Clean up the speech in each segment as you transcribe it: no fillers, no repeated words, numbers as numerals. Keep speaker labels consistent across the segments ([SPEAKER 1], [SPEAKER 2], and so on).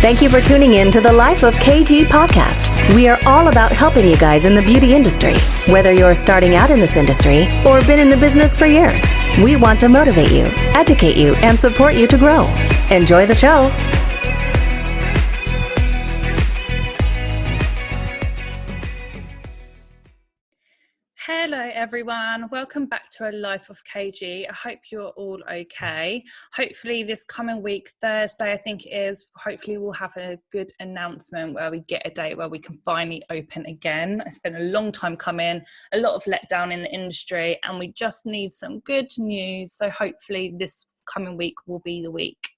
[SPEAKER 1] Thank you for tuning in to the Life of KG podcast. We are all about helping you guys in the beauty industry. Whether you're starting out in this industry or been in the business for years, we want to motivate you, educate you, and support you to grow. Enjoy the show.
[SPEAKER 2] Hello everyone, welcome back to a Life of KG. I hope you're all okay. Hopefully this coming week, Thursday I think it is, hopefully we'll have a good announcement where we get a date where we can finally open again. It's been a long time coming, a lot of letdown in the industry, and we just need some good news. So hopefully this coming week will be the week.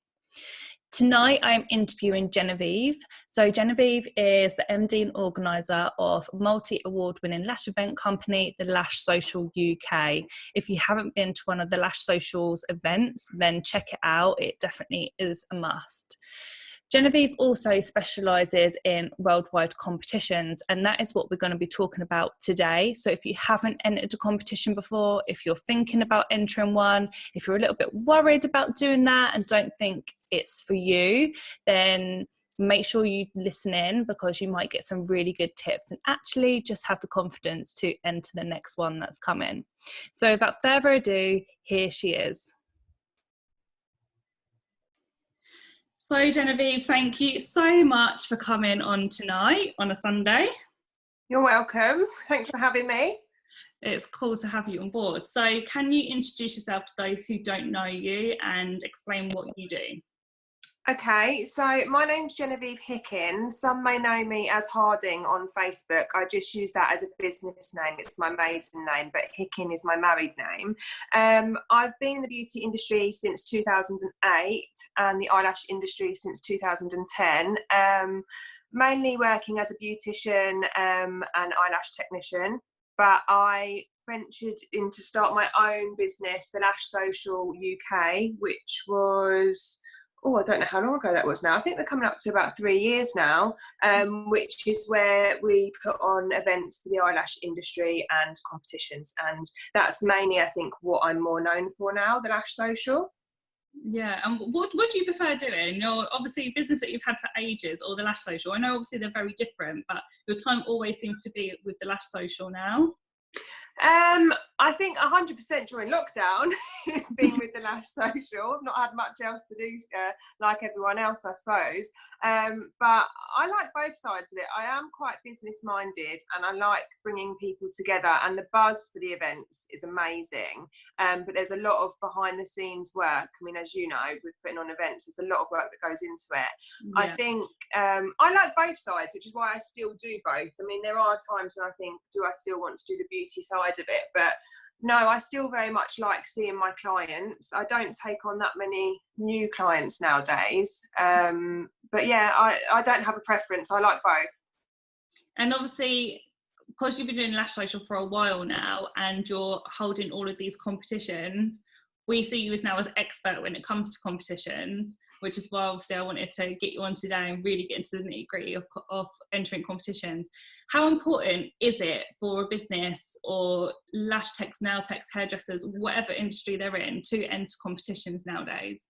[SPEAKER 2] Tonight I'm interviewing Genevieve. So Genevieve is the MD and organiser of multi-award winning lash event company, the Lash Social UK. If you haven't been to one of the Lash Social's events, then check it out. It definitely is a must. Genevieve also specialises in worldwide competitions, and that is what we're going to be talking about today. So if you haven't entered a competition before, if you're thinking about entering one, if you're a little bit worried about doing that and don't think it's for you, then make sure you listen in, because you might get some really good tips and actually just have the confidence to enter the next one that's coming. So without further ado, here she is. So Genevieve, thank you so much for coming on tonight on a Sunday.
[SPEAKER 3] You're welcome. Thanks for having me.
[SPEAKER 2] It's cool to have you on board. So can you introduce yourself to those who don't know you and explain what you do?
[SPEAKER 3] Okay, so my name's Genevieve Hickin. Some may know me as Harding on Facebook. I just use that as a business name. It's my maiden name, but Hickin is my married name. I've been in the beauty industry since 2008 and the eyelash industry since 2010. Mainly working as a beautician and eyelash technician, but I ventured in to start my own business, the Lash Social UK, which was... I don't know how long ago that was now. I think they're coming up to about 3 years now, which is where we put on events for the eyelash industry and competitions. And that's mainly, I think, what I'm more known for now, the Lash Social.
[SPEAKER 2] Yeah, and what do you prefer doing? Your obviously business that you've had for ages, or the Lash Social? I know obviously they're very different, but your time always seems to be with the Lash Social now.
[SPEAKER 3] I think 100% during lockdown it's been with the Lash Social. I've not had much else to do like everyone else, I suppose. But I like both sides of it. I am quite business minded and I like bringing people together, and the buzz for the events is amazing. But there's a lot of behind the scenes work. I mean, as you know, with putting on events, there's a lot of work that goes into it. Yeah. I think I like both sides, which is why I still do both. I mean, there are times when I think, do I still want to do the beauty side of it? But no, I still very much like seeing my clients. I don't take on that many new clients nowadays. But yeah, I don't have a preference. I like both.
[SPEAKER 2] And obviously, because you've been doing Lash Social for a while now and you're holding all of these competitions, we see you as now as expert when it comes to competitions, which is why obviously I wanted to get you on today and really get into the nitty-gritty of entering competitions. How important is it for a business or lash techs, nail techs, hairdressers, whatever industry they're in, to enter competitions nowadays?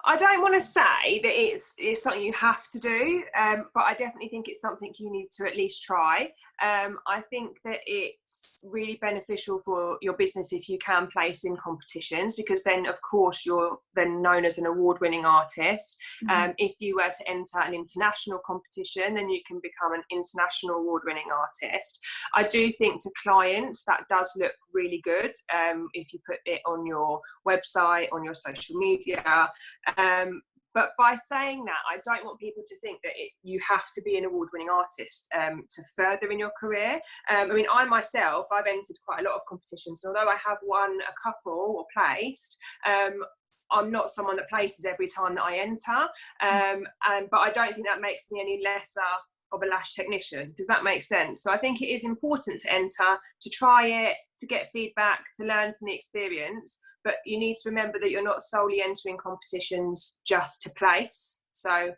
[SPEAKER 3] I don't want to say that it's something you have to do, but I definitely think it's something you need to at least try. I think that it's really beneficial for your business if you can place in competitions, because then of course you're then known as an award-winning artist. If you were to enter an international competition, then you can become an international award-winning artist. I do think to clients that does look really good if you put it on your website, on your social media. But by saying that, I don't want people to think that you have to be an award-winning artist to further in your career. I mean, I myself, I've entered quite a lot of competitions. Although I have won a couple or placed, I'm not someone that places every time that I enter. But I don't think that makes me any lesser of a lash technician. Does that make sense? So I think it is important to enter, to try it, to get feedback, to learn from the experience. But you need to remember that you're not solely entering competitions just to place. So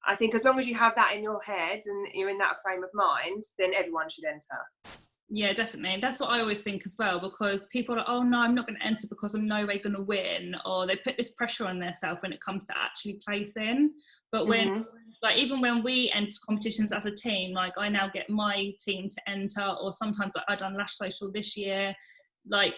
[SPEAKER 3] I think as long as you have that in your head and you're in that frame of mind, then everyone should enter.
[SPEAKER 2] Yeah, definitely. That's what I always think as well, because people are like, oh no, I'm not going to enter because I'm no way going to win, or they put this pressure on themselves when it comes to actually placing. But when, like, even when we enter competitions as a team, like I now get my team to enter, or sometimes like I've done Lash Social this year, like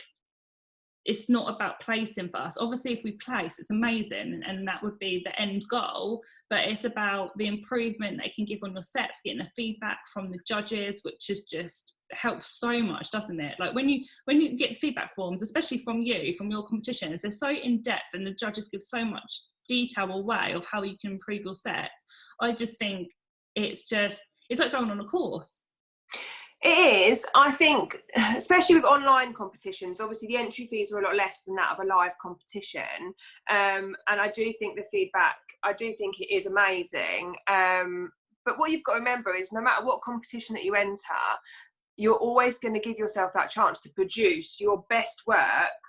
[SPEAKER 2] it's not about placing for us. Obviously, if we place, it's amazing, and that would be the end goal. But it's about the improvement they can give on your sets, getting the feedback from the judges, which is just helps so much, doesn't it? Like when you get feedback forms, especially from your competitions, they're so in depth, and the judges give so much detail away of how you can improve your sets. I just think it's like going on a course.
[SPEAKER 3] It is. I think, especially with online competitions, obviously the entry fees are a lot less than that of a live competition. And I do think the feedback, I do think it is amazing. But what you've got to remember is no matter what competition that you enter, you're always going to give yourself that chance to produce your best work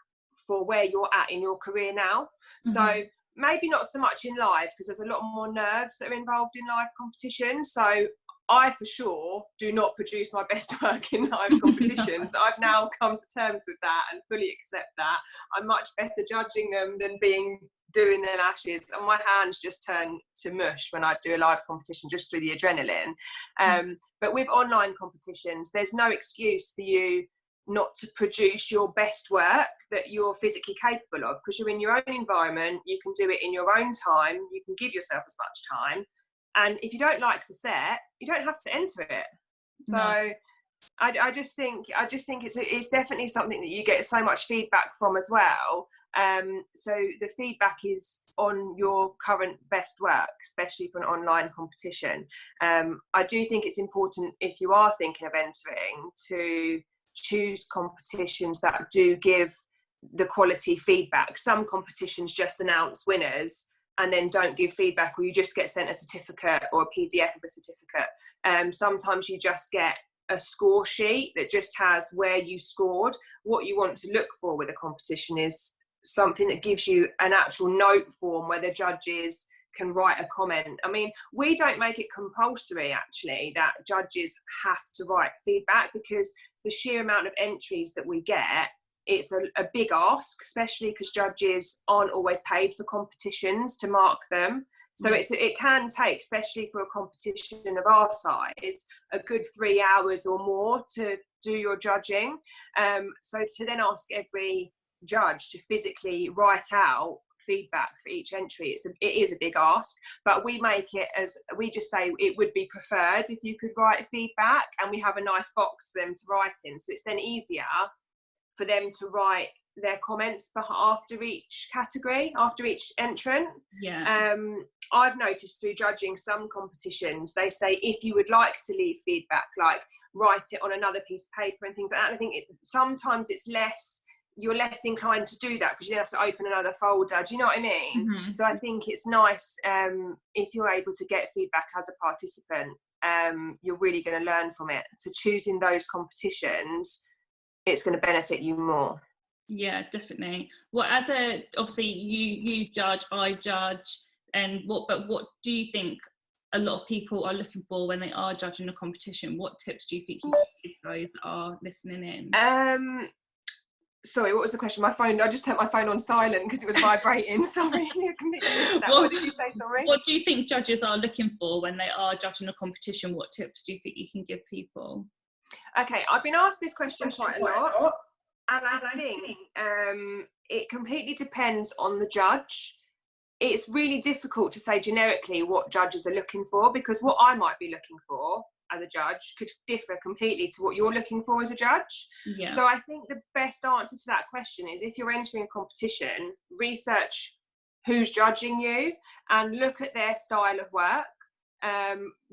[SPEAKER 3] for where you're at in your career now. So maybe not so much in live, because there's a lot more nerves that are involved in live competitions. So I for sure do not produce my best work in live competitions. I've now come to terms with that and fully accept that. I'm much better judging them than doing their lashes, and my hands just turn to mush when I do a live competition just through the adrenaline. But with online competitions, there's no excuse for you not to produce your best work that you're physically capable of, because you're in your own environment, you can do it in your own time, you can give yourself as much time. And if you don't like the set, you don't have to enter it. So no. I just think it's definitely something that you get so much feedback from as well. So the feedback is on your current best work, especially for an online competition. I do think it's important, if you are thinking of entering, to choose competitions that do give the quality feedback. Some competitions just announce winners and then don't give feedback, or you just get sent a certificate or a PDF of a certificate. Sometimes you just get a score sheet that just has where you scored. What you want to look for with a competition is something that gives you an actual note form where the judges can write a comment. I mean, we don't make it compulsory actually that judges have to write feedback, because the sheer amount of entries that we get, it's a big ask, especially because judges aren't always paid for competitions to mark them. So it can take, especially for a competition of our size, a good 3 hours or more to do your judging. So to then ask every judge to physically write out feedback for each entry, it is a big ask. But we make it as, we just say it would be preferred if you could write feedback, and we have a nice box for them to write in. So it's then easier for them to write their comments after each category, after each entrant. I've noticed through judging some competitions, they say if you would like to leave feedback, like write it on another piece of paper and things like that. I think sometimes you're less inclined to do that because you have to open another folder. Do you know what I mean? So I think it's nice if you're able to get feedback as a participant, you're really going to learn from it. So choosing those competitions, it's going to benefit you more.
[SPEAKER 2] Yeah, definitely. Well, obviously you judge, I judge, but what do you think a lot of people are looking for when they are judging a competition? What tips do you think you should give those that are listening in?
[SPEAKER 3] Sorry, what was the question? I just turned my phone on silent because it was vibrating. Sorry. What did you say? Sorry.
[SPEAKER 2] What do you think judges are looking for when they are judging a competition? What tips do you think you can give people?
[SPEAKER 3] Okay, I've been asked this question quite a lot, and I think it completely depends on the judge. It's really difficult to say generically what judges are looking for, because what I might be looking for as a judge could differ completely to what you're looking for as a judge. So I think the best answer to that question is, if you're entering a competition, research who's judging you and look at their style of work.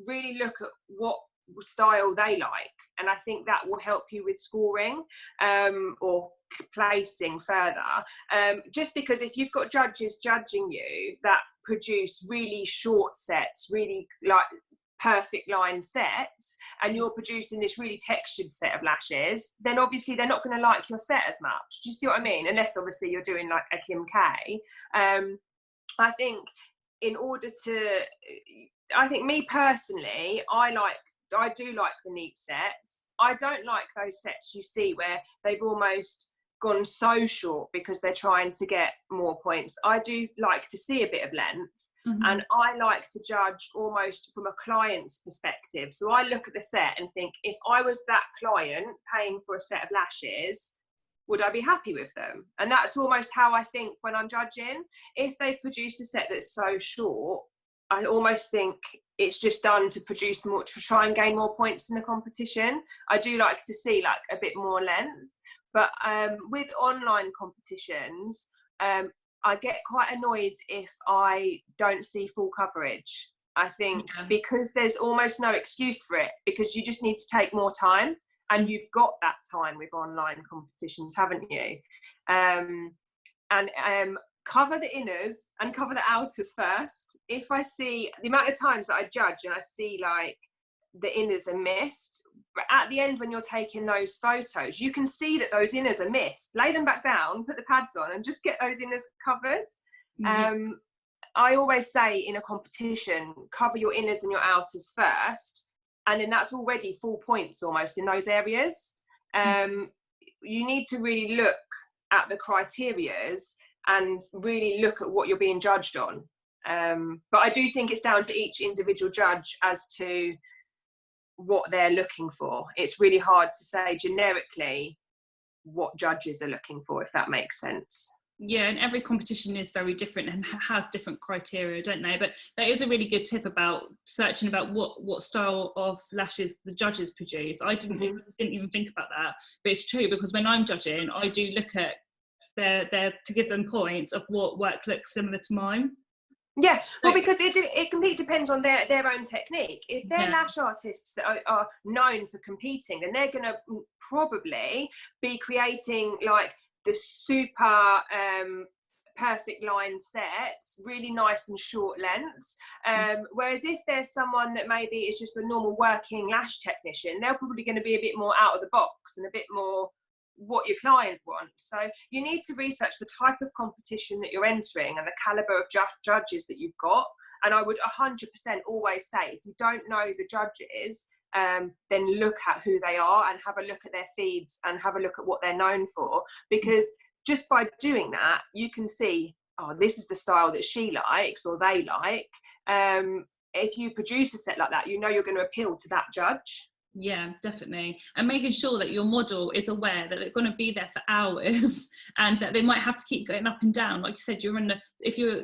[SPEAKER 3] Really look at what style they like, and I think that will help you with scoring or placing further. Just because if you've got judges judging you that produce really short sets, really like perfect line sets, and you're producing this really textured set of lashes, then obviously they're not going to like your set as much. Do you see what I mean? Unless obviously you're doing like a Kim K. I think me personally, I like do like the neat sets. I don't like those sets you see where they've almost gone so short because they're trying to get more points. I do like to see a bit of length, and I like to judge almost from a client's perspective. So I look at the set and think, if I was that client paying for a set of lashes, would I be happy with them? And that's almost how I think when I'm judging. If they've produced a set that's so short, I almost think it's just done to produce more, to try and gain more points in the competition. I do like to see like a bit more length. But with online competitions, I get quite annoyed if I don't see full coverage. I think because there's almost no excuse for it, because you just need to take more time, and you've got that time with online competitions, haven't you? Cover the inners and cover the outers first. If I see the amount of times that I judge and I see like the inners are missed, but at the end when you're taking those photos, you can see that those inners are missed. Lay them back down, put the pads on, and just get those inners covered. I always say in a competition, cover your inners and your outers first, and then that's already full points almost in those areas. You need to really look at the criterias and really look at what you're being judged on. But I do think it's down to each individual judge as to what they're looking for. It's really hard to say generically what judges are looking for, if that makes sense.
[SPEAKER 4] Yeah, and every competition is very different and has different criteria, don't they? But that is a really good tip about searching about what style of lashes the judges produce. I didn't even think about that, but it's true, because when I'm judging, I do look at their to give them points of what work looks similar to mine.
[SPEAKER 3] Yeah, well, because it completely depends on their own technique. If they're lash artists that are known for competing, then they're going to probably be creating like the super perfect line sets, really nice and short lengths. Whereas if there's someone that maybe is just a normal working lash technician, they're probably going to be a bit more out of the box and a bit more what your client wants. So you need to research the type of competition that you're entering and the caliber of judges that you've got. And I would 100% always say, if you don't know the judges, then look at who they are and have a look at their feeds and have a look at what they're known for, because just by doing that you can see, oh, this is the style that she likes or they like. If you produce a set like that, you know you're going to appeal to that judge.
[SPEAKER 4] Yeah, definitely. And making sure that your model is aware that they're going to be there for hours and that they might have to keep going up and down. Like you said, if you're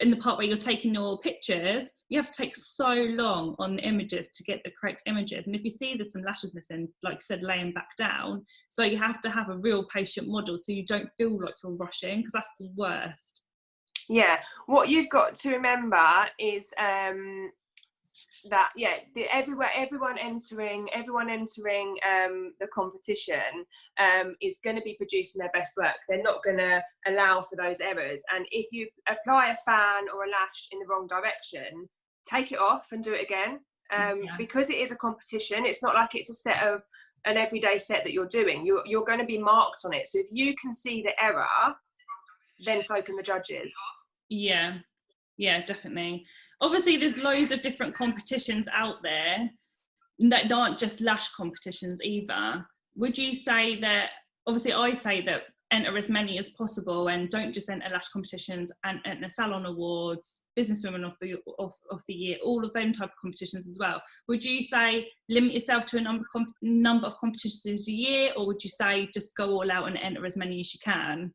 [SPEAKER 4] in the part where you're taking your pictures, you have to take so long on the images to get the correct images. And if you see there's some lashes missing, like you said, laying back down. So you have to have a real patient model so you don't feel like you're rushing, because that's the worst. Yeah.
[SPEAKER 3] What you've got to remember is that everyone entering the competition is going to be producing their best work. They're not going to allow for those errors, and if you apply a fan or a lash in the wrong direction, take it off and do it again. Because it is a competition, it's not like it's an everyday set that you're doing. You're going to be marked on it, so if you can see the error, then so can the judges.
[SPEAKER 4] Yeah, definitely. Obviously, there's loads of different competitions out there that aren't just lash competitions either. Would you say that, obviously I say that enter as many as possible and don't just enter lash competitions, and enter salon awards, businesswoman of the year, all of them type of competitions as well. Would you say limit yourself to a number of competitions a year, or would you say just go all out and enter as many as you can?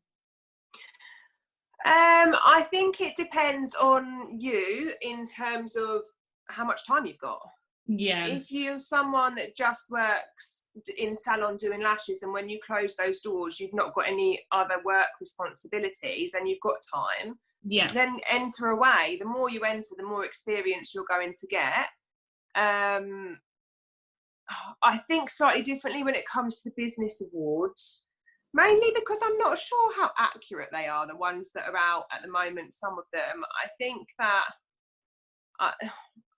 [SPEAKER 3] I think it depends on you in terms of how much time you've got.
[SPEAKER 4] Yeah.
[SPEAKER 3] If you're someone that just works in salon doing lashes, and when you close those doors, you've not got any other work responsibilities and you've got time, then enter away. The more you enter, the more experience you're going to get. I think slightly differently when it comes to the business awards. Mainly because I'm not sure how accurate they are, the ones that are out at the moment, some of them. I think that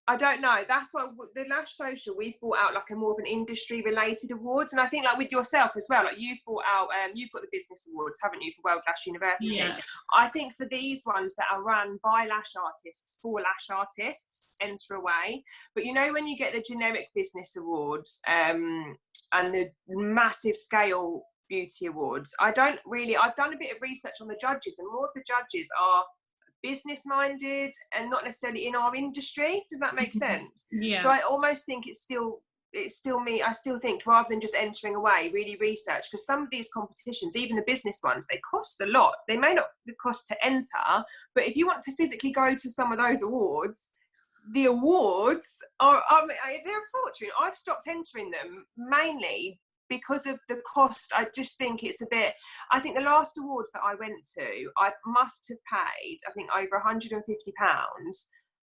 [SPEAKER 3] I don't know. That's why the Lash Social, we've brought out like a more of an industry related awards. And I think like with yourself as well, like you've brought out, you've got the business awards, haven't you, for World Lash University?
[SPEAKER 4] Yeah.
[SPEAKER 3] I think for these ones that are run by lash artists, for lash artists, enter away. But you know, when you get the generic business awards and the massive scale beauty awards, I've done a bit of research on the judges, and more of the judges are business minded and not necessarily in our industry. Does that make sense?
[SPEAKER 4] Yeah.
[SPEAKER 3] So I almost think it's still me. I still think rather than just entering away, really research, because some of these competitions, even the business ones, they cost a lot. They may not cost to enter, but if you want to physically go to some of those awards, the awards are they're a fortune. I've stopped entering them mainly because of the cost. I just think it's a bit, I think the last awards that I went to, I must have paid, I think, over £150,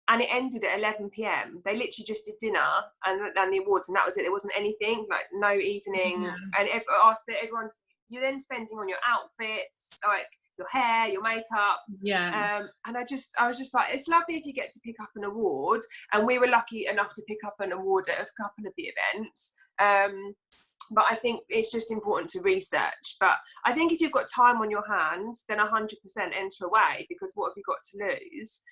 [SPEAKER 3] and it ended at 11 p.m. They literally just did dinner and the awards, and that was it. There wasn't anything, like no evening. And asked everyone, you're then spending on your outfits, like your hair, your makeup. And I was just like, it's lovely if you get to pick up an award, and we were lucky enough to pick up an award at a couple of the events. But I think it's just important to research. But I think if you've got time on your hands, then 100% enter away, because what have you got to lose?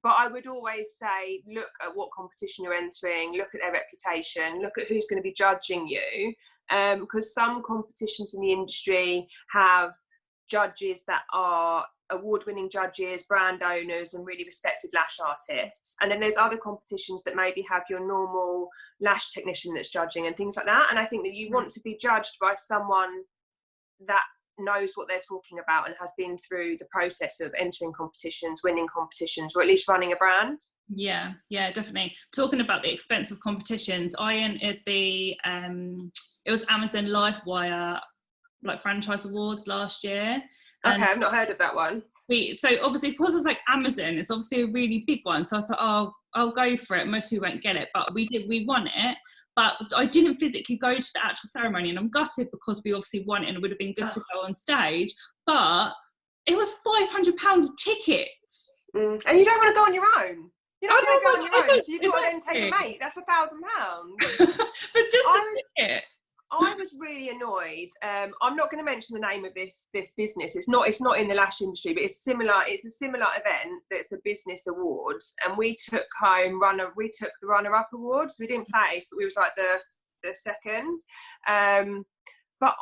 [SPEAKER 3] But I would always say, look at what competition you're entering, look at their reputation, look at who's going to be judging you. Because some competitions in the industry have judges that are award-winning judges, brand owners, and really respected lash artists. And then there's other competitions that maybe have your normal lash technician that's judging and things like that. And I think that you want to be judged by someone that knows what they're talking about and has been through the process of entering competitions, winning competitions, or at least running a brand.
[SPEAKER 4] Yeah, definitely. Talking about the expensive competitions, I entered the it was Amazon Livewire like franchise awards last year.
[SPEAKER 3] Okay, I've not heard of that one.
[SPEAKER 4] So obviously, because it's like Amazon, it's obviously a really big one. So I was like, oh, I'll go for it. Most people won't get it, but we won it. But I didn't physically go to the actual ceremony, and I'm gutted because we obviously won it, and it would have been good to go on stage. But it was £500 tickets.
[SPEAKER 3] And you don't want to go on your own. You're not going to go on your own, so you've got to then take a mate. That's £1,000.
[SPEAKER 4] But just a ticket.
[SPEAKER 3] I was really annoyed. I'm not going to mention the name of this business. It's not in the lash industry, but it's similar. It's a similar event that's a business awards, and we took the runner-up awards. We didn't place, but we was like the second. But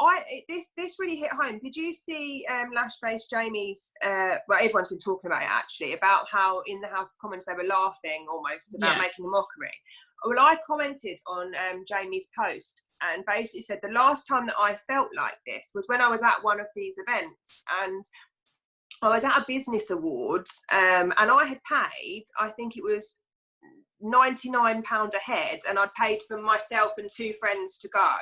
[SPEAKER 3] this really hit home. Did you see Lash-based Jamie's? Well, everyone's been talking about it actually, about how in the House of Commons they were laughing almost about making a mockery. Well, I commented on Jamie's post and basically said the last time that I felt like this was when I was at one of these events, and I was at a business awards, and I had paid, I think it was £99 a head, and I'd paid for myself and two friends to go,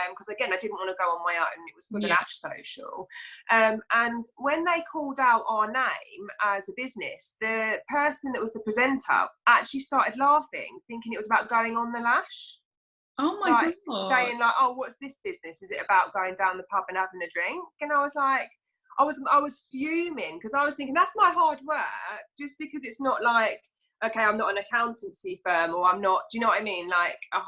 [SPEAKER 3] because again I didn't want to go on my own. It was for the Lash Social, and when they called out our name as a business, the person that was the presenter actually started laughing, thinking it was about going on the lash.
[SPEAKER 4] Oh my God.
[SPEAKER 3] Saying like, oh, what's this business? Is it about going down the pub and having a drink? And I was like, I was fuming, because I was thinking that's my hard work, just because it's not like, okay, I'm not an accountancy firm, or I'm not, do you know what I mean? Like a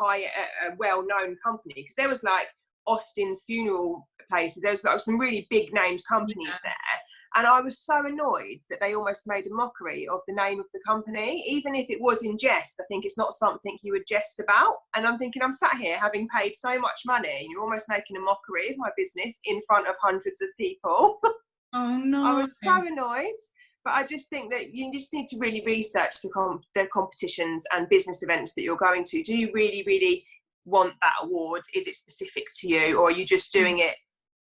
[SPEAKER 3] well-known company. Because there was like Austin's funeral places. There was like some really big named companies there. And I was so annoyed that they almost made a mockery of the name of the company. Even if it was in jest, I think it's not something you would jest about. And I'm thinking, I'm sat here having paid so much money, you're almost making a mockery of my business in front of hundreds of people.
[SPEAKER 4] Oh no.
[SPEAKER 3] I was so annoyed. But I just think that you just need to really research the competitions and business events that you're going to. Do you really, really want that award? Is it specific to you, or are you just doing it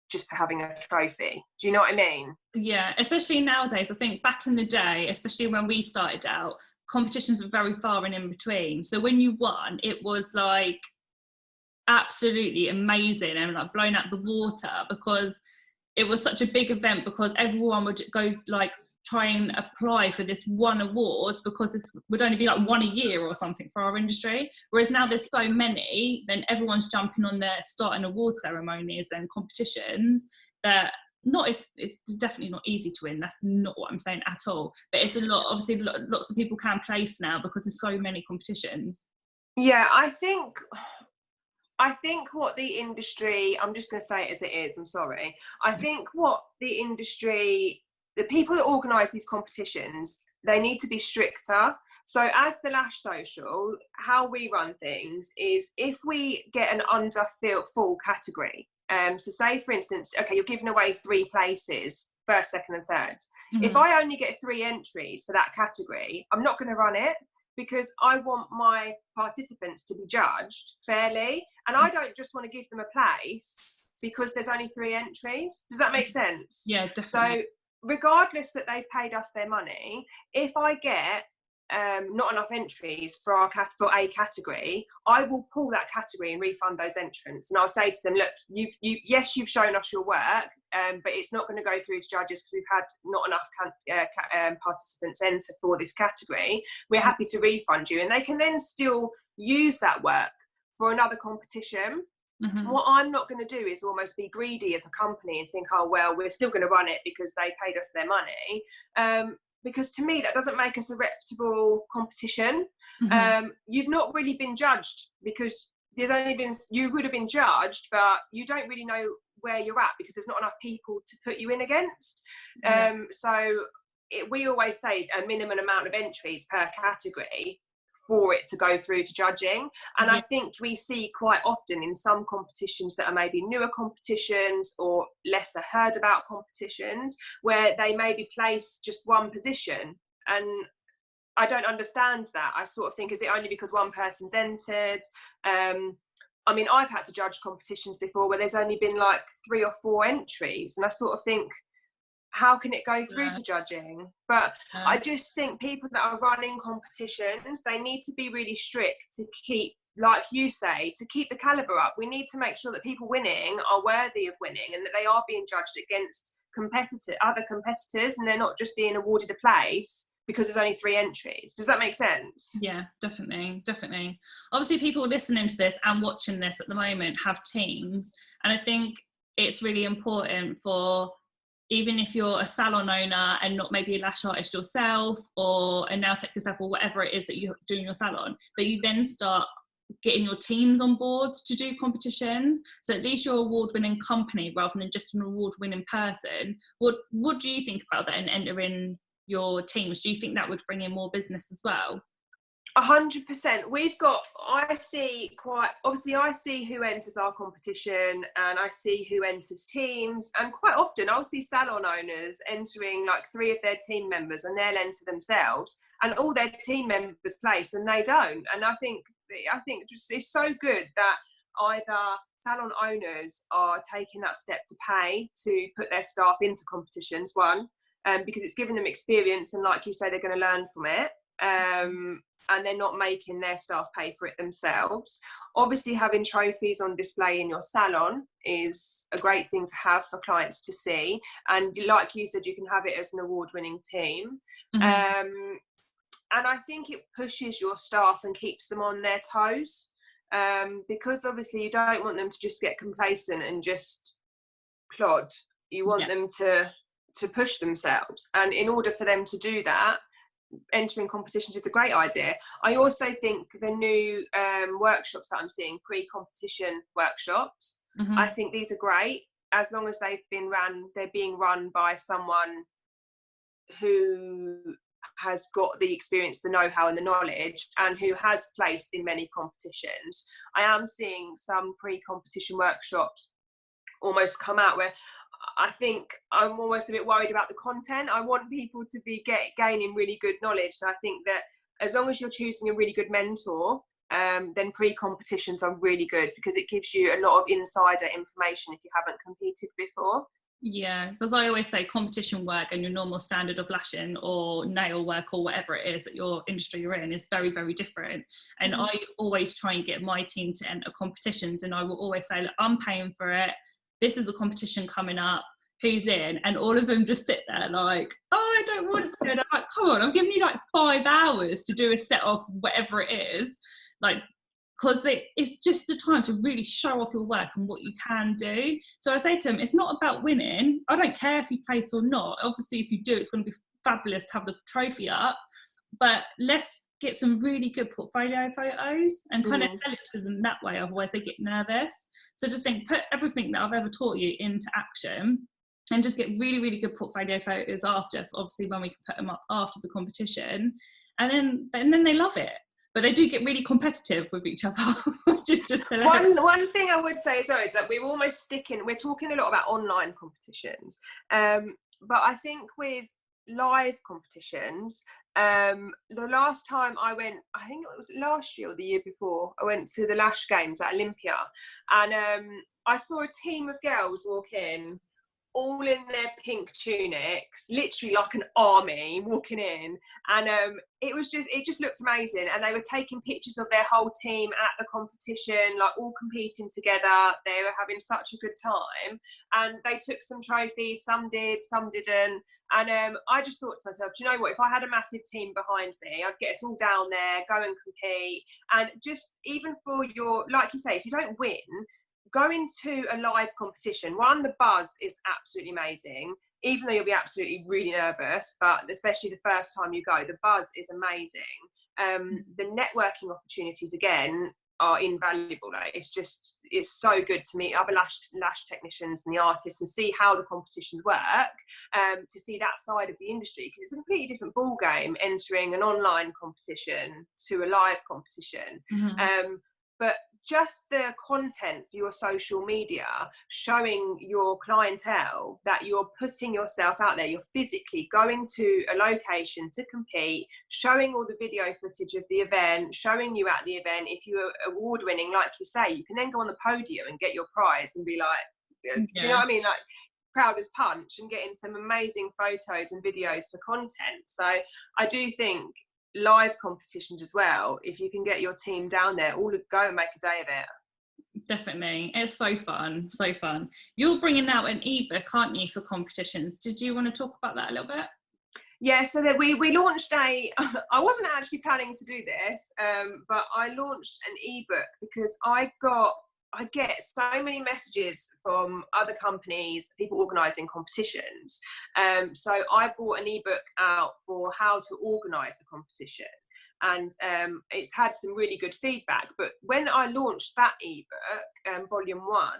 [SPEAKER 3] just for having a trophy? Do you know what I mean?
[SPEAKER 4] Yeah, especially nowadays. I think back in the day, especially when we started out, competitions were very far and in between. So when you won, it was like absolutely amazing and like blown out the water, because it was such a big event, because everyone would go like try and apply for this one award, because this would only be like one a year or something for our industry. Whereas now there's so many, then everyone's jumping on their starting award ceremonies and competitions, that it's definitely not easy to win, that's not what I'm saying at all, but it's a lot, obviously lots of people can place now because there's so many competitions.
[SPEAKER 3] Yeah, I think what the industry, I'm just going to say it as it is, I'm sorry. I think what the industry, the people that organise these competitions, they need to be stricter. So as the Lash Social, how we run things is if we get an under full category, so say for instance, okay, you're giving away 3 places, first, second and third.
[SPEAKER 4] Mm-hmm.
[SPEAKER 3] If I only get 3 entries for that category, I'm not going to run it, because I want my participants to be judged fairly, and I don't just want to give them a place because there's only 3 entries. Does that make sense?
[SPEAKER 4] Yeah, definitely.
[SPEAKER 3] So regardless that they've paid us their money, if I get not enough entries for a category, I will pull that category and refund those entrants, and I'll say to them, look, you've shown us your work, but it's not going to go through to judges because we've had not enough participants enter for this category. We're happy to refund you, and they can then still use that work for another competition. Mm-hmm. What I'm not going to do is almost be greedy as a company and think, oh well, we're still going to run it because they paid us their money, because to me that doesn't make us a reputable competition. Mm-hmm. You've not really been judged, because you would have been judged, but you don't really know where you're at because there's not enough people to put you in against. Yeah. We always say a minimum amount of entries per category for it to go through to judging. And yeah. I think we see quite often in some competitions that are maybe newer competitions or lesser heard about competitions, where they maybe place just one position, and I don't understand that. I sort of think, is it only because one person's entered? I mean, I've had to judge competitions before where there's only been like 3 or 4 entries, and I sort of think, how can it go through to judging? But I just think people that are running competitions, they need to be really strict to keep, like you say, to keep the calibre up. We need to make sure that people winning are worthy of winning, and that they are being judged against other competitors, and they're not just being awarded a place because there's only 3 entries. Does that make sense?
[SPEAKER 4] Yeah, definitely. Obviously, people listening to this and watching this at the moment have teams, and I think it's really important for, even if you're a salon owner and not maybe a lash artist yourself or a nail tech yourself or whatever it is that you do in your salon, that you then start getting your teams on board to do competitions. So at least you're an award-winning company rather than just an award-winning person. What do you think about that and entering your teams? Do you think that would bring in more business as well?
[SPEAKER 3] 100%. I see who enters our competition, and I see who enters teams, and quite often I'll see salon owners entering like 3 of their team members, and they'll enter themselves, and all their team members place and they don't. And I think it's so good that either salon owners are taking that step to pay to put their staff into competitions, one, because it's giving them experience, and like you say, they're going to learn from it. And they're not making their staff pay for it themselves. Obviously, having trophies on display in your salon is a great thing to have for clients to see. And like you said, you can have it as an award-winning team. Mm-hmm. And I think it pushes your staff and keeps them on their toes, because obviously you don't want them to just get complacent and just plod. You want them to push themselves. And in order for them to do that, entering competitions is a great idea. I also think the new workshops that I'm seeing, pre-competition workshops, mm-hmm. I think these are great, as long as they're being run by someone who has got the experience, the know-how and the knowledge, and who has placed in many competitions. I am seeing some pre-competition workshops almost come out where I think I'm almost a bit worried about the content. I want people to be gaining really good knowledge. So I think that as long as you're choosing a really good mentor, then pre-competitions are really good, because it gives you a lot of insider information if you haven't competed before.
[SPEAKER 4] Yeah, because I always say competition work and your normal standard of lashing or nail work or whatever it is that your industry you're in is very, very different. And mm-hmm. I always try and get my team to enter competitions, and I will always say, look, I'm paying for it. This is a competition coming up, who's in? And all of them just sit there like, oh, I don't want to. And I'm like, come on, I'm giving you like 5 hours to do a set of whatever it is. Like, because it's just the time to really show off your work and what you can do. So I say to them, it's not about winning. I don't care if you place or not. Obviously, if you do, it's going to be fabulous to have the trophy up. But let's get some really good portfolio photos and kind of sell it to them that way. Otherwise, they get nervous. So just think, put everything that I've ever taught you into action and just get really, really good portfolio photos after, obviously, when we can put them up after the competition. And then they love it. But they do get really competitive with each other, which is just hilarious.
[SPEAKER 3] One thing I would say as well is that we're talking a lot about online competitions. But I think with live competitions, the last time I went, I think it was last year or the year before, I went to the Lash Games at Olympia, and I saw a team of girls walk in, all in their pink tunics, literally like an army walking in, and it just looked amazing. And they were taking pictures of their whole team at the competition, like all competing together. They were having such a good time, and they took some trophies. Some did, some didn't. And I just thought to myself, do you know what? If I had a massive team behind me, I'd get us all down there, go and compete, and just even for your, like you say, if you don't win, going to a live competition, one, the buzz is absolutely amazing, even though you'll be absolutely really nervous, but especially the first time you go, the buzz is amazing. The networking opportunities, again, are invaluable. Like, it's so good to meet other lash technicians and the artists and see how the competitions work, to see that side of the industry, because it's a completely different ball game entering an online competition to a live competition. But just the content for your social media, showing your clientele that you're putting yourself out there, you're physically going to a location to compete, showing all the video footage of the event, showing you at the event. If you're award winning, like you say, you can then go on the podium and get your prize and be like, do you know what I mean? Like, proud as punch, and getting some amazing photos and videos for content. So I do think live competitions as well, if you can get your team down there, all go and make a day of it.
[SPEAKER 4] Definitely, it's so fun. You're bringing out an ebook, aren't you, for competitions? Did you want to talk about that a little bit?
[SPEAKER 3] Yeah, so that we launched I wasn't actually planning to do this, but I launched an ebook because I get so many messages from other companies, people organising competitions. So I brought an ebook out for how to organise a competition, and it's had some really good feedback. But when I launched that ebook, volume 1,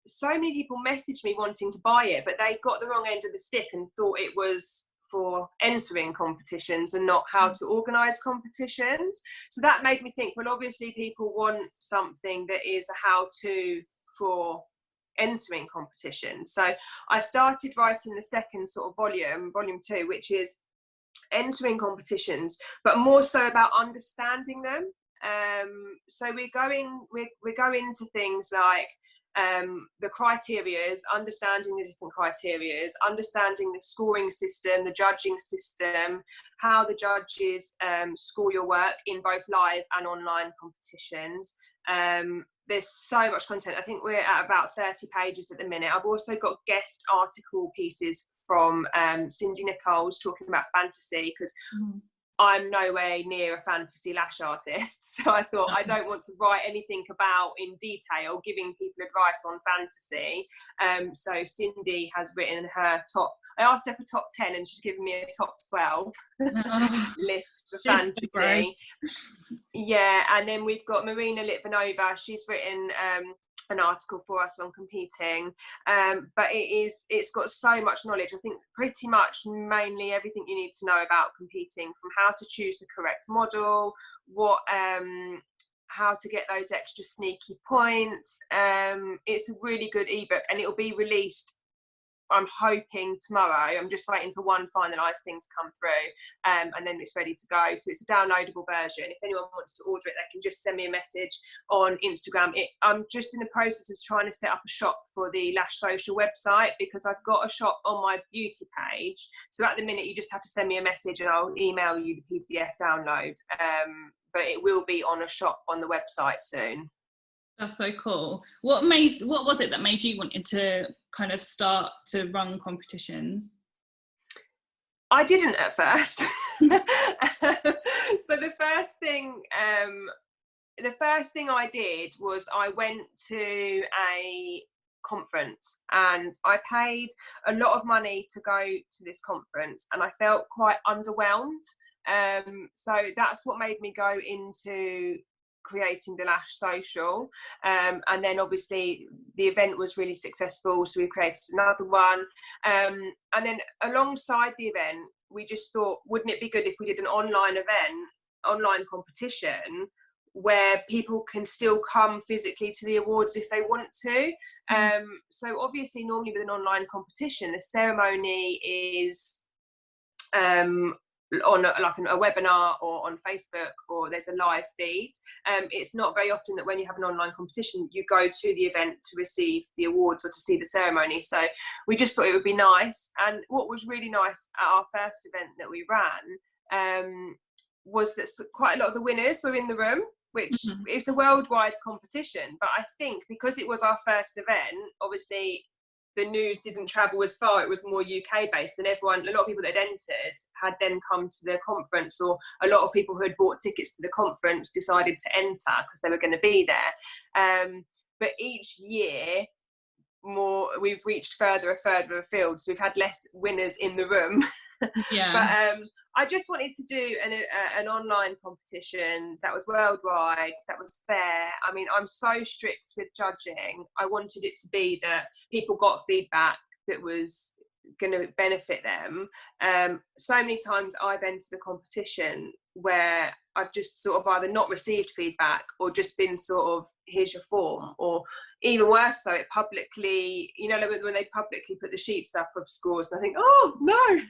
[SPEAKER 3] so many people messaged me wanting to buy it, but they got the wrong end of the stick and thought it was for entering competitions and not how to organise competitions. So that made me think, well, obviously people want something that is a how-to for entering competitions. So I started writing the second sort of volume 2, which is entering competitions, but more so about understanding them. So we're going into things like the criterias, understanding the different criterias, understanding the scoring system, the judging system, how the judges score your work in both live and online competitions. There's so much content. I think we're at about 30 pages at the minute. I've also got guest article pieces from Cindy Nichols talking about fantasy, because I'm nowhere near a fantasy lash artist, so I thought I don't want to write anything about in detail giving people advice on fantasy. So Cindy has written her top, I asked her for top 10 and she's given me a top 12 list for fantasy. Yeah, and then we've got Marina Litvinova. She's written an article for us on competing, but it's got so much knowledge. I think pretty much mainly everything you need to know about competing, from how to choose the correct model, what how to get those extra sneaky points. It's a really good ebook, and it'll be released, I'm hoping, tomorrow. I'm just waiting for one finalised thing to come through, and then it's ready to go. So it's a downloadable version. If anyone wants to order it, they can just send me a message on Instagram. I'm just in the process of trying to set up a shop for the Lash Social website, because I've got a shop on my beauty page. So at the minute, you just have to send me a message and I'll email you the PDF download. But it will be on a shop on the website soon.
[SPEAKER 4] That's so cool. What was it that made you wanting to kind of start to run competitions?
[SPEAKER 3] I didn't at first. So the first thing the first thing I did was I went to a conference, and I paid a lot of money to go to this conference, and I felt quite underwhelmed. So that's what made me go into creating the Lash Social, and then obviously the event was really successful, so we created another one, and then alongside the event we just thought, wouldn't it be good if we did an online competition where people can still come physically to the awards if they want to. So obviously normally with an online competition, the ceremony is on a webinar or on Facebook, or there's a live feed. It's not very often that when you have an online competition you go to the event to receive the awards or to see the ceremony. So we just thought it would be nice. And what was really nice at our first event that we ran was that quite a lot of the winners were in the room, which is a worldwide competition. But I think because it was our first event, obviously the news didn't travel as far. It was more UK based, and a lot of people that had entered had then come to the conference, or a lot of people who had bought tickets to the conference decided to enter because they were going to be there. But each year we've reached further and further afield, so we've had less winners in the room. But I just wanted to do an online competition that was worldwide, that was fair. I mean, I'm so strict with judging. I wanted it to be that people got feedback that was going to benefit them. So many times I've entered a competition where I've just sort of either not received feedback or just been sort of, here's your form, or even worse so, it publicly, you know, when they publicly put the sheets up of scores, I think, oh no.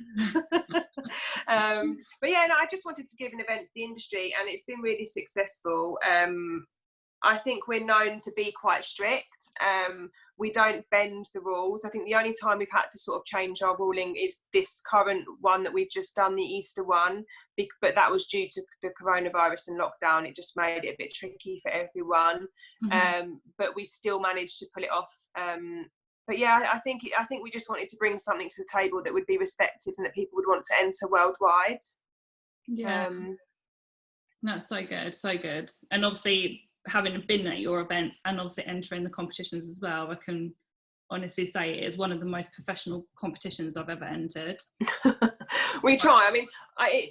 [SPEAKER 3] But yeah, no, I just wanted to give an event to the industry, and it's been really successful. I think we're known to be quite strict. We don't bend the rules. I think the only time we've had to sort of change our ruling is this current one that we've just done, the Easter one, but that was due to the coronavirus and lockdown. It just made it a bit tricky for everyone. But we still managed to pull it off. But yeah, I think we just wanted to bring something to the table that would be respected and that people would want to enter worldwide.
[SPEAKER 4] That's so good. And obviously, having been at your events and obviously entering the competitions as well, I can honestly say it is one of the most professional competitions I've ever entered.
[SPEAKER 3] We try. I mean, I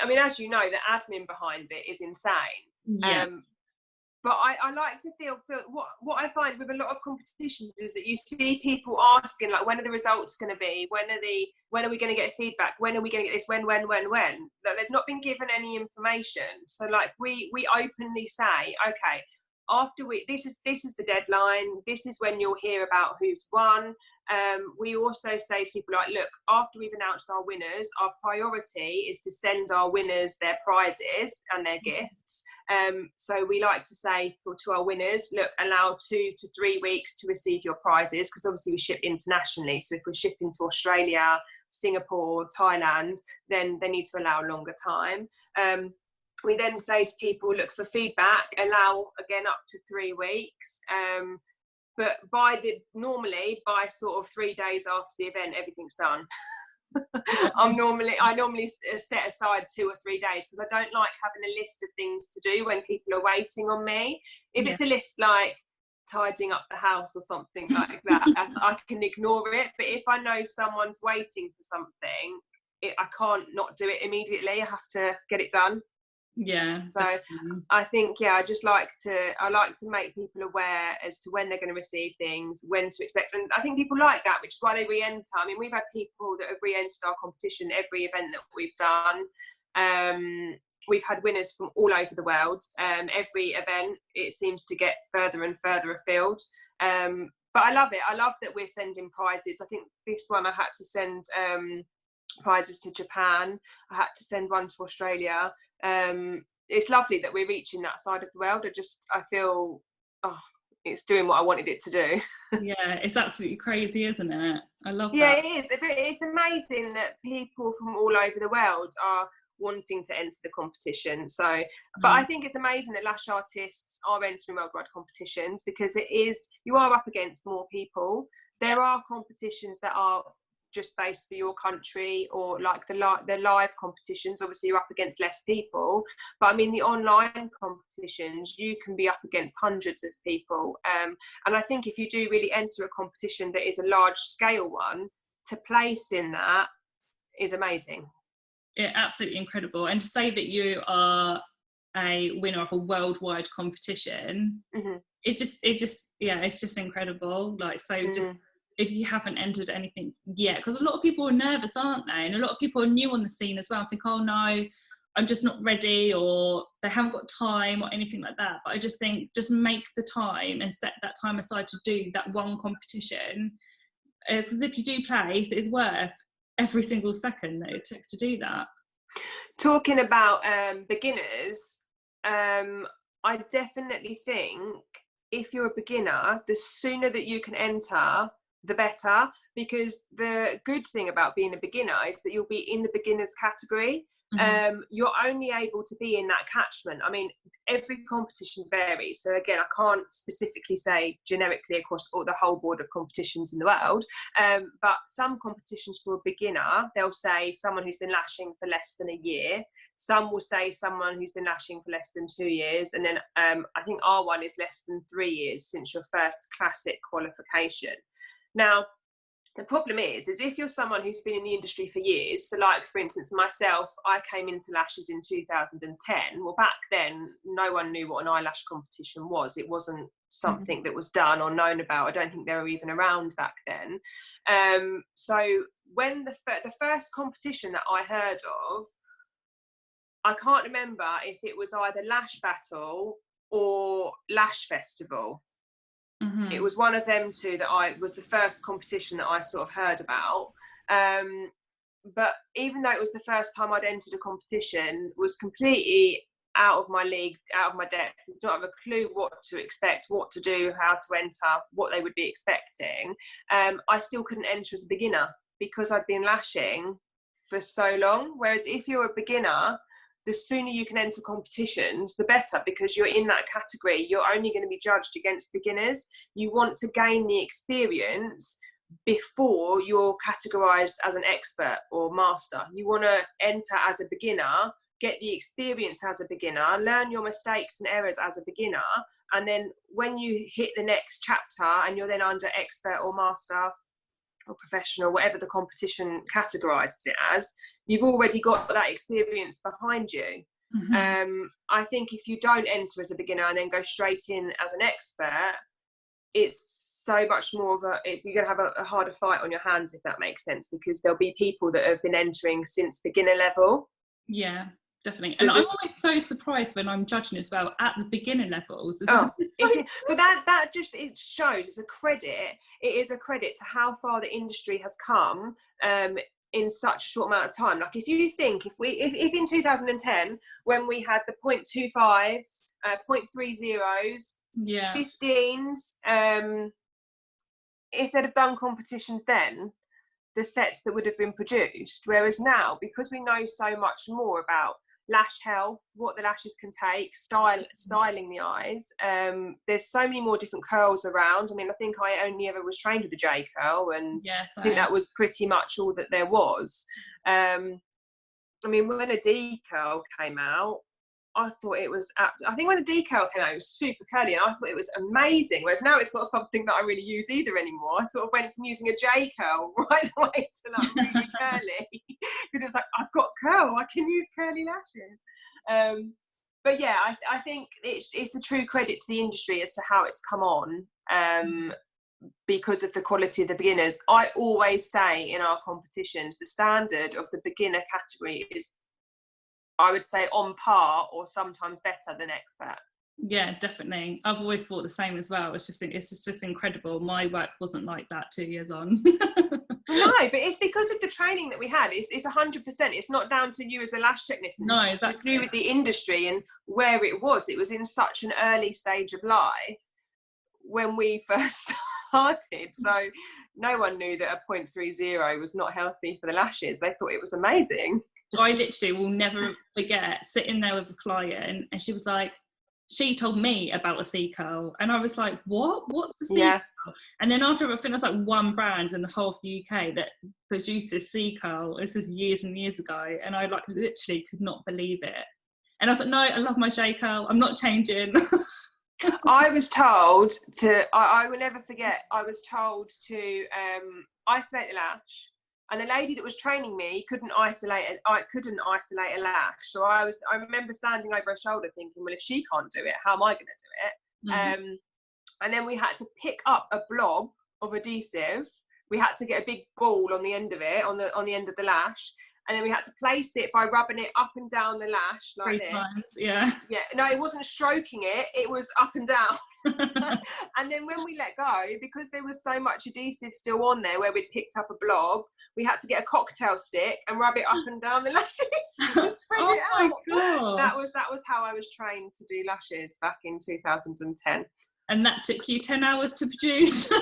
[SPEAKER 3] mean, as you know, the admin behind it is insane. But I like to feel what I find with a lot of competitions is that you see people asking, like, when are the results going to be? When are we going to get feedback? When are we going to get this? When? That they've not been given any information. So like we openly say, okay, after this is the deadline. This is when you'll hear about who's won. We also say to people, like, look, after we've announced our winners, our priority is to send our winners their prizes and their gifts. So we like to say to our winners, look, allow 2 to 3 weeks to receive your prizes, because obviously we ship internationally. So if we're shipping to Australia, Singapore, Thailand, then they need to allow a longer time. We then say to people, look, for feedback, allow again up to 3 weeks. But normally by sort of 3 days after the event, everything's done. I normally set aside 2 or 3 days, because I don't like having a list of things to do when people are waiting on me. If it's a list like tidying up the house or something like that, I can ignore it. But if I know someone's waiting for something, I can't not do it immediately. I have to get it done. So I think I like to make people aware as to when they're going to receive things, when to expect, and I think people like that, which is why they re-enter. I mean, we've had people that have re-entered our competition every event that we've done. We've had winners from all over the world. Every event it seems to get further and further afield, but I love it. I love that we're sending prizes. I think this one I had to send prizes to Japan. I had to send one to Australia. It's lovely that we're reaching that side of the world. I feel it's doing what I wanted it to do.
[SPEAKER 4] It's absolutely crazy, isn't it? I love that.
[SPEAKER 3] Yeah, it is. It's amazing that people from all over the world are wanting to enter the competition. So but I think it's amazing that lash artists are entering worldwide competitions, because you are up against more people. There are competitions that are just based for your country, or like the live competitions. Obviously you're up against less people, but I mean the online competitions, you can be up against hundreds of people, and I think if you do really enter a competition that is a large scale one, to place in that is amazing.
[SPEAKER 4] Yeah, absolutely incredible. And to say that you are a winner of a worldwide competition, it's just incredible. Like, so just if you haven't entered anything yet, because a lot of people are nervous, aren't they? And a lot of people are new on the scene as well, and think, oh no, I'm just not ready, or they haven't got time or anything like that. But I just think, just make the time and set that time aside to do that one competition, because if you do place, it's worth every single second that it took to do that.
[SPEAKER 3] Talking about beginners, I definitely think if you're a beginner, the sooner that you can enter, the better, because the good thing about being a beginner is that you'll be in the beginners category. You're only able to be in that catchment. I mean, every competition varies, so again, I can't specifically say generically across all the whole board of competitions in the world, but some competitions for a beginner, they'll say someone who's been lashing for less than a year. Some will say someone who's been lashing for less than 2 years, and then I think our one is less than 3 years since your first classic qualification. Now, the problem is if you're someone who's been in the industry for years, so like, for instance, myself, I came into lashes in 2010. Well, back then, no one knew what an eyelash competition was. It wasn't something that was done or known about. I don't think they were even around back then. So when the first competition that I heard of, I can't remember if it was either Lash Battle or Lash Festival. It was one of them two that was the first competition that I sort of heard about. But even though it was the first time I'd entered a competition, was completely out of my league, out of my depth, did not have a clue what to expect, what to do, how to enter, what they would be expecting. I still couldn't enter as a beginner because I'd been lashing for so long. Whereas if you're a beginner, the sooner you can enter competitions, the better, because you're in that category. You're only going to be judged against beginners. You want to gain the experience before you're categorised as an expert or master. You want to enter as a beginner, get the experience as a beginner, learn your mistakes and errors as a beginner, and then when you hit the next chapter and you're then under expert or master or professional, whatever the competition categorises it as, you've already got that experience behind you. I think if you don't enter as a beginner and then go straight in as an expert, it's so much more of you're going to have a harder fight on your hands, if that makes sense, because there'll be people that have been entering since beginner level.
[SPEAKER 4] Yeah, definitely.
[SPEAKER 3] So
[SPEAKER 4] and I'm always so surprised when I'm judging as well at the beginner levels.
[SPEAKER 3] But that just, it shows, it's a credit. It is a credit to how far the industry has come in such a short amount of time. Like, if you think, if in 2010, when we had the 0.25s, 0.30s, 15s, if they'd have done competitions then, the sets that would have been produced. Whereas now, because we know so much more about lash health, what the lashes can take, styling the eyes, there's so many more different curls around. I mean, I think I only ever was trained with a J curl, and I think that was pretty much all that there was. I mean, when a D curl came out, I thought it was, I think when the D curl came out, it was super curly, and I thought it was amazing. Whereas now it's not something that I really use either anymore. I sort of went from using a J curl right away to like really curly, because it was like, I've got curl, I can use curly lashes. But yeah, I think it's a true credit to the industry as to how it's come on, because of the quality of the beginners. I always say in our competitions, the standard of the beginner category is, I would say, on par or sometimes better than expert.
[SPEAKER 4] Yeah, definitely. I've always thought the same as well. It's just incredible. My work wasn't like that 2 years on.
[SPEAKER 3] No, but it's because of the training that we had. It's 100%. It's not down to you as a lash technician.
[SPEAKER 4] No,
[SPEAKER 3] it's to do with the industry and where it was. It was in such an early stage of life when we first started. So no one knew that a 0.30 was not healthy for the lashes. They thought it was amazing.
[SPEAKER 4] I literally will never forget sitting there with a client, and she was like, she told me about a C curl, and I was like, what's the C And then after, I think there's like one brand in the whole of the UK that produces C curl. This is years and years ago, and I like literally could not believe it. And I was like, no, I love my J curl. I'm not changing.
[SPEAKER 3] I was told to, I will never forget, I was told to isolate the lash, and the lady that was training me couldn't isolate a lash. So I remember standing over her shoulder thinking, well, if she can't do it, how am I going to do it? And then we had to pick up a blob of adhesive. We had to get a big ball on the end of it, on the end of the lash. And then we had to place it by rubbing it up and down the lash like
[SPEAKER 4] 3
[SPEAKER 3] this.
[SPEAKER 4] times, yeah.
[SPEAKER 3] Yeah, no, it wasn't stroking it, it was up and down. And then when we let go, because there was so much adhesive still on there where we'd picked up a blob, we had to get a cocktail stick and rub it up and down the lashes to spread it out.
[SPEAKER 4] God.
[SPEAKER 3] That was how I was trained to do lashes back in 2010.
[SPEAKER 4] And that took you 10 hours to produce?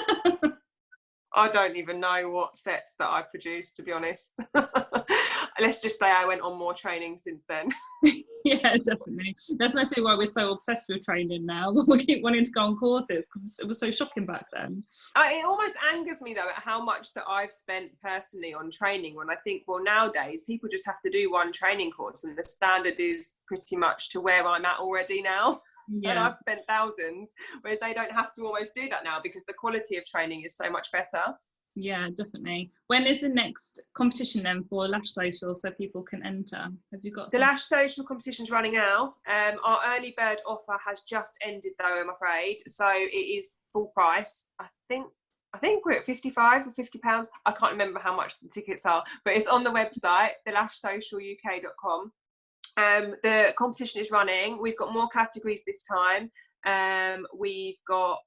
[SPEAKER 3] I don't even know what sets that I produced, to be honest. Let's just say I went on more training since then.
[SPEAKER 4] Yeah, definitely. That's mostly why we're so obsessed with training now. We keep wanting to go on courses because it was so shocking back then.
[SPEAKER 3] It almost angers me, though, at how much that I've spent personally on training, when I think, well, nowadays people just have to do one training course and the standard is pretty much to where I'm at already now. Yeah. And I've spent thousands, whereas they don't have to almost do that now because the quality of training is so much better.
[SPEAKER 4] Yeah, definitely. When is the next competition then for Lash Social so people can enter? Have you got
[SPEAKER 3] the Lash Social competition's running out. Our early bird offer has just ended, though, I'm afraid. So it is full price. I think we're at 55 or 50 pounds. I can't remember how much the tickets are, but it's on the website, thelashsocialuk.com. The competition is running. We've got more categories this time. We've got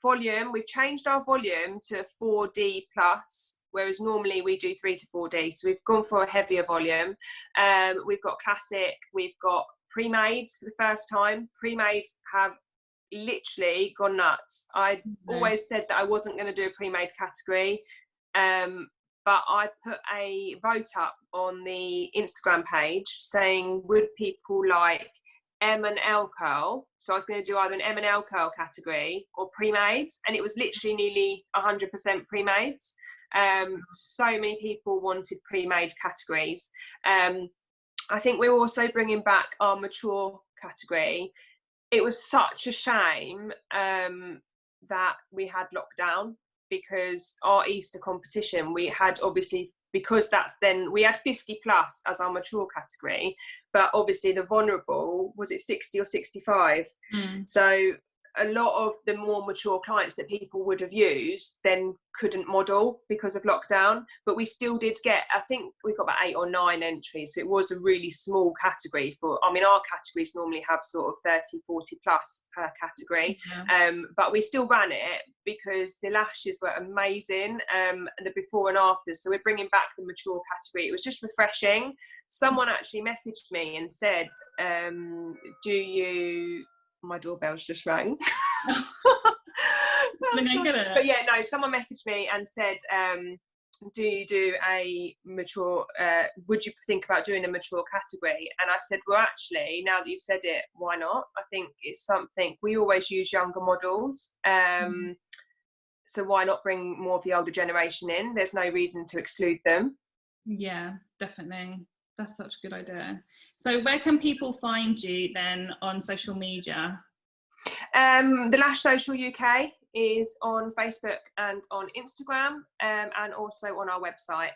[SPEAKER 3] volume. We've changed our volume to 4D plus, whereas normally we do 3 to 4D. So we've gone for a heavier volume. We've got classic. We've got pre-mades for the first time. Pre-mades have literally gone nuts. I always said that I wasn't going to do a pre-made category. But I put a vote up on the Instagram page saying, would people like M and L curl? So I was going to do either an M and L curl category or pre-mades, and it was literally nearly 100% pre-mades. So many people wanted pre-made categories. I think we're also bringing back our mature category. It was such a shame that we had lockdown, because our Easter competition, we had obviously, because that's then, we had 50 plus as our mature category, but obviously the vulnerable, was it 60 or 65? So a lot of the more mature clients that people would have used then couldn't model because of lockdown, but we still did get, I think we got about 8 or 9 entries. So it was a really small category for, I mean, our categories normally have sort of 30, 40 plus per category. But we still ran it because the lashes were amazing, the before and after. So we're bringing back the mature category. It was just refreshing. Someone actually messaged me and said, my doorbell's just rang. But yeah, no, someone messaged me and said, do you do a mature, would you think about doing a mature category? And I said, well, actually, now that you've said it, why not? I think it's something, we always use younger models. So why not bring more of the older generation in? There's no reason to exclude them. Yeah, definitely. That's such a good idea. So where can people find you then on social media? The Lash Social UK is on Facebook and on Instagram, and also on our website.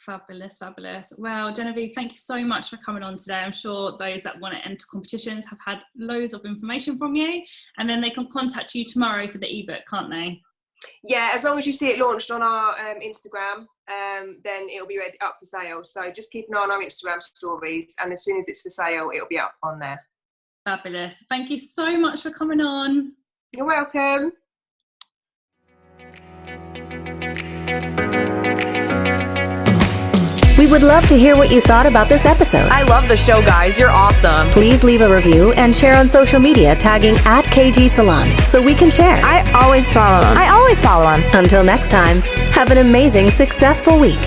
[SPEAKER 3] Fabulous, fabulous. Well, Genevieve, thank you so much for coming on today. I'm sure those that want to enter competitions have had loads of information from you, and then they can contact you tomorrow for the ebook, can't they? Yeah, as long as you see it launched on our Instagram, then it'll be ready up for sale. So just keep an eye on our Instagram stories, and as soon as it's for sale, it'll be up on there. Fabulous. Thank you so much for coming on. You're welcome.
[SPEAKER 1] We would love to hear what you thought about this episode.
[SPEAKER 5] I love the show, guys. You're awesome.
[SPEAKER 1] Please leave a review and share on social media tagging @KG Salon so we can share.
[SPEAKER 5] I always follow them.
[SPEAKER 1] Until next time, have an amazing, successful week.